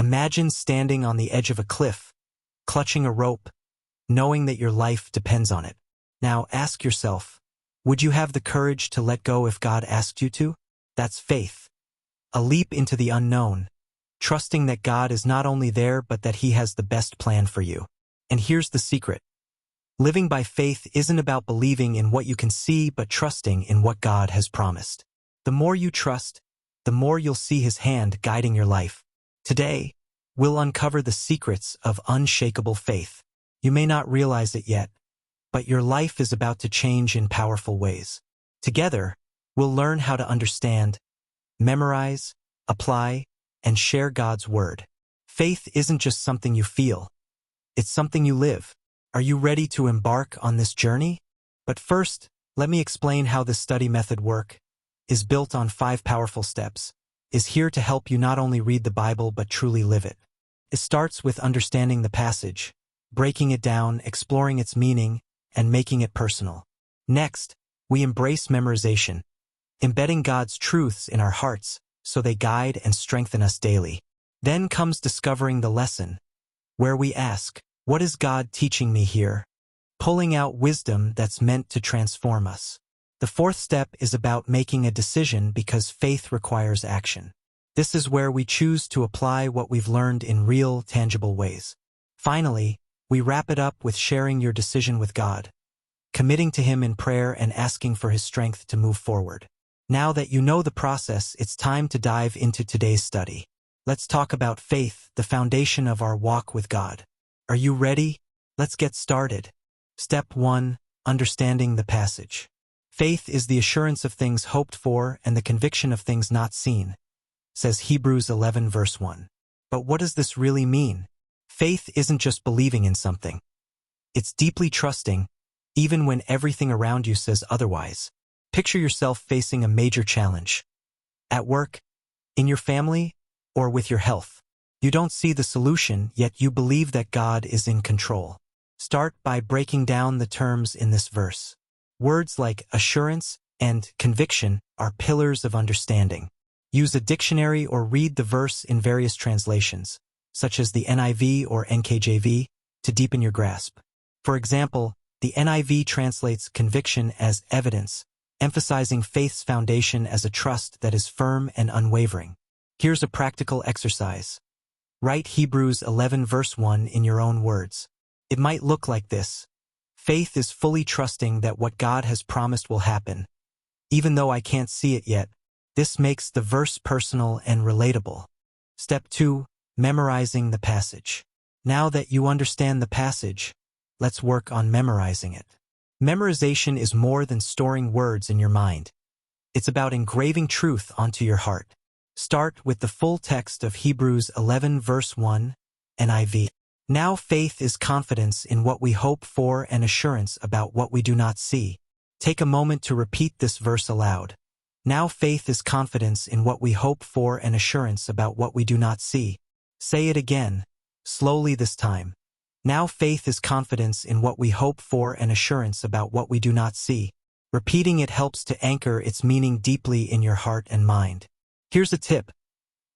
Imagine standing on the edge of a cliff, clutching a rope, knowing that your life depends on it. Now ask yourself, would you have the courage to let go if God asked you to? That's faith. A leap into the unknown, trusting that God is not only there but that He has the best plan for you. And here's the secret. Living by faith isn't about believing in what you can see but trusting in what God has promised. The more you trust, the more you'll see His hand guiding your life. Today, we'll uncover the secrets of unshakable faith. You may not realize it yet, but your life is about to change in powerful ways. Together, we'll learn how to understand, memorize, apply, and share God's Word. Faith isn't just something you feel. It's something you live. Are you ready to embark on this journey? But first, let me explain how this study method works. Is built on 5 powerful steps, is here to help you not only read the Bible but truly live it. It starts with understanding the passage, breaking it down, exploring its meaning, and making it personal. Next, we embrace memorization, embedding God's truths in our hearts so they guide and strengthen us daily. Then comes discovering the lesson, where we ask, what is God teaching me here? Pulling out wisdom that's meant to transform us. The 4th step is about making a decision because faith requires action. This is where we choose to apply what we've learned in real, tangible ways. Finally, we wrap it up with sharing your decision with God, committing to Him in prayer and asking for His strength to move forward. Now that you know the process, it's time to dive into today's study. Let's talk about faith, the foundation of our walk with God. Are you ready? Let's get started. Step 1. Understanding the passage. Faith is the assurance of things hoped for and the conviction of things not seen, says Hebrews 11 verse 1. But what does this really mean? Faith isn't just believing in something. It's deeply trusting, even when everything around you says otherwise. Picture yourself facing a major challenge. At work, in your family, or with your health. You don't see the solution, yet you believe that God is in control. Start by breaking down the terms in this verse. Words like assurance and conviction are pillars of understanding. Use a dictionary or read the verse in various translations, such as the NIV or NKJV, to deepen your grasp. For example, the NIV translates conviction as evidence, emphasizing faith's foundation as a trust that is firm and unwavering. Here's a practical exercise. Write Hebrews 11 verse 1 in your own words. It might look like this. Faith is fully trusting that what God has promised will happen. Even though I can't see it yet, this makes the verse personal and relatable. Step 2. Memorizing the passage. Now that you understand the passage, let's work on memorizing it. Memorization is more than storing words in your mind. It's about engraving truth onto your heart. Start with the full text of Hebrews 11 verse 1, NIV. Now faith is confidence in what we hope for and assurance about what we do not see. Take a moment to repeat this verse aloud. Now faith is confidence in what we hope for and assurance about what we do not see. Say it again, slowly this time. Now faith is confidence in what we hope for and assurance about what we do not see. Repeating it helps to anchor its meaning deeply in your heart and mind. Here's a tip.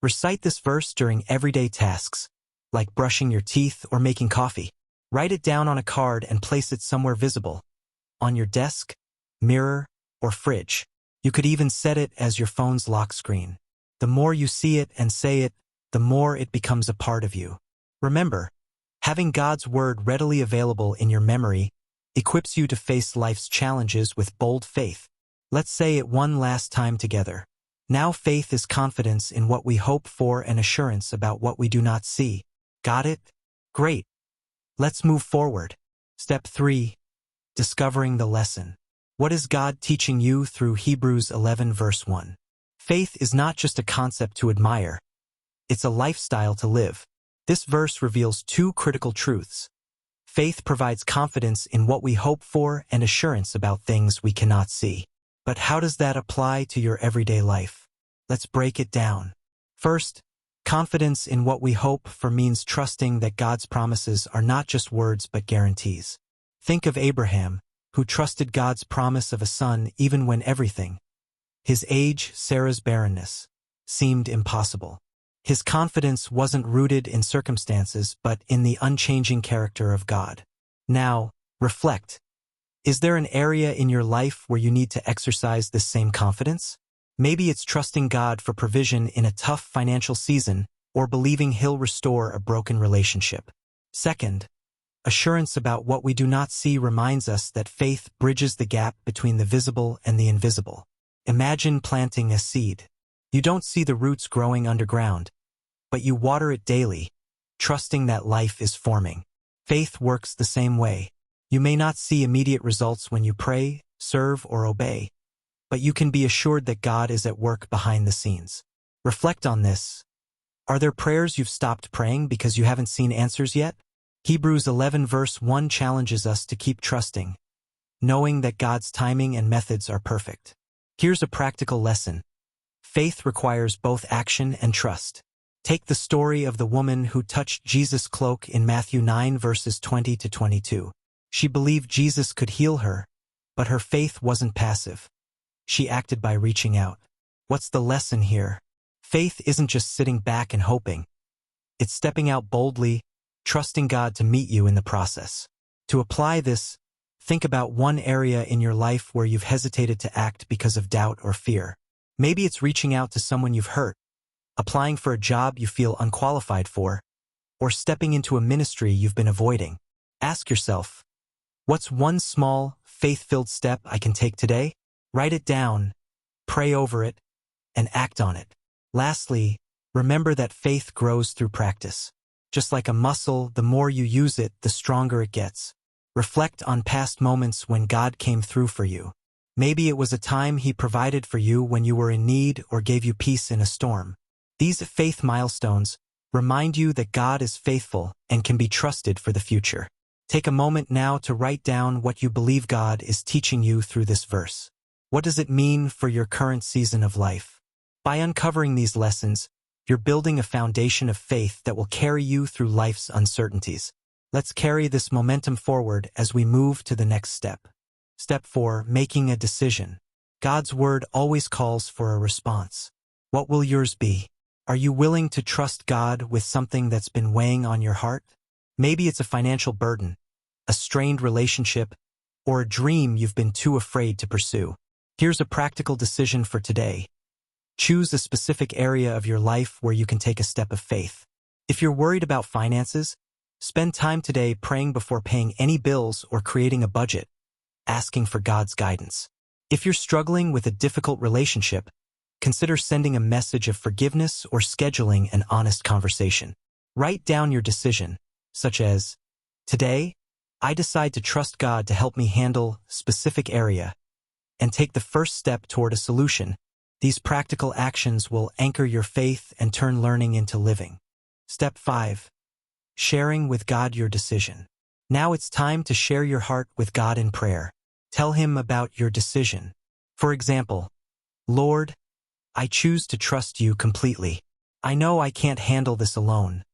Recite this verse during everyday tasks, like brushing your teeth or making coffee. Write it down on a card and place it somewhere visible, on your desk, mirror, or fridge. You could even set it as your phone's lock screen. The more you see it and say it, the more it becomes a part of you. Remember, having God's Word readily available in your memory equips you to face life's challenges with bold faith. Let's say it one last time together. Now faith is confidence in what we hope for and assurance about what we do not see. Got it? Great. Let's move forward. Step 3. Discovering the lesson. What is God teaching you through Hebrews 11 verse 1? Faith is not just a concept to admire. It's a lifestyle to live. This verse reveals 2 critical truths. Faith provides confidence in what we hope for and assurance about things we cannot see. But how does that apply to your everyday life? Let's break it down. First, confidence in what we hope for means trusting that God's promises are not just words but guarantees. Think of Abraham, who trusted God's promise of a son even when everything, his age, Sarah's barrenness, seemed impossible. His confidence wasn't rooted in circumstances but in the unchanging character of God. Now, reflect. Is there an area in your life where you need to exercise this same confidence? Maybe it's trusting God for provision in a tough financial season or believing He'll restore a broken relationship. Second, assurance about what we do not see reminds us that faith bridges the gap between the visible and the invisible. Imagine planting a seed. You don't see the roots growing underground, but you water it daily, trusting that life is forming. Faith works the same way. You may not see immediate results when you pray, serve, or obey, but you can be assured that God is at work behind the scenes. Reflect on this. Are there prayers you've stopped praying because you haven't seen answers yet? Hebrews 11 verse 1 challenges us to keep trusting, knowing that God's timing and methods are perfect. Here's a practical lesson. Faith requires both action and trust. Take the story of the woman who touched Jesus' cloak in Matthew 9 verses 20 to 22. She believed Jesus could heal her, but her faith wasn't passive. She acted by reaching out. What's the lesson here? Faith isn't just sitting back and hoping. It's stepping out boldly, trusting God to meet you in the process. To apply this, think about one area in your life where you've hesitated to act because of doubt or fear. Maybe it's reaching out to someone you've hurt, applying for a job you feel unqualified for, or stepping into a ministry you've been avoiding. Ask yourself, what's one small, faith-filled step I can take today? Write it down, pray over it, and act on it. Lastly, remember that faith grows through practice. Just like a muscle, the more you use it, the stronger it gets. Reflect on past moments when God came through for you. Maybe it was a time He provided for you when you were in need or gave you peace in a storm. These faith milestones remind you that God is faithful and can be trusted for the future. Take a moment now to write down what you believe God is teaching you through this verse. What does it mean for your current season of life? By uncovering these lessons, you're building a foundation of faith that will carry you through life's uncertainties. Let's carry this momentum forward as we move to the next step. Step 4. Making a decision. God's word always calls for a response. What will yours be? Are you willing to trust God with something that's been weighing on your heart? Maybe it's a financial burden, a strained relationship, or a dream you've been too afraid to pursue. Here's a practical decision for today. Choose a specific area of your life where you can take a step of faith. If you're worried about finances, spend time today praying before paying any bills or creating a budget, asking for God's guidance. If you're struggling with a difficult relationship, consider sending a message of forgiveness or scheduling an honest conversation. Write down your decision, such as, today, I decide to trust God to help me handle a specific area, and take the first step toward a solution. These practical actions will anchor your faith and turn learning into living. Step 5. Sharing with God your decision. Now it's time to share your heart with God in prayer. Tell Him about your decision. For example, Lord, I choose to trust You completely. I know I can't handle this alone,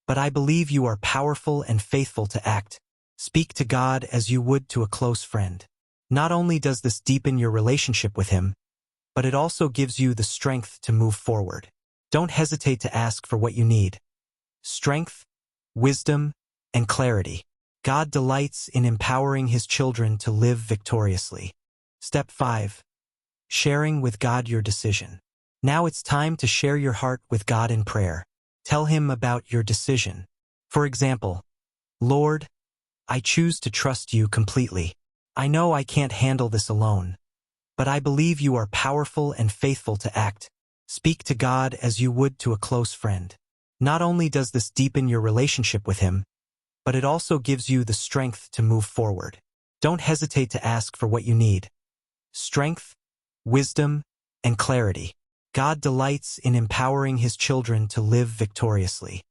but I believe You are powerful and faithful to act. Speak to God as you would to a close friend. Not only does this deepen your relationship with Him, but it also gives you the strength to move forward. Don't hesitate to ask for what you need. Strength, wisdom, and clarity. God delights in empowering His children to live victoriously. Step 5. Sharing with God your decision. Now it's time to share your heart with God in prayer. Tell Him about your decision. For example, Lord, I choose to trust You completely. I know I can't handle this alone, but I believe You are powerful and faithful to act. Speak to God as you would to a close friend. Not only does this deepen your relationship with Him, but it also gives you the strength to move forward. Don't hesitate to ask for what you need. Strength, wisdom, and clarity. God delights in empowering His children to live victoriously.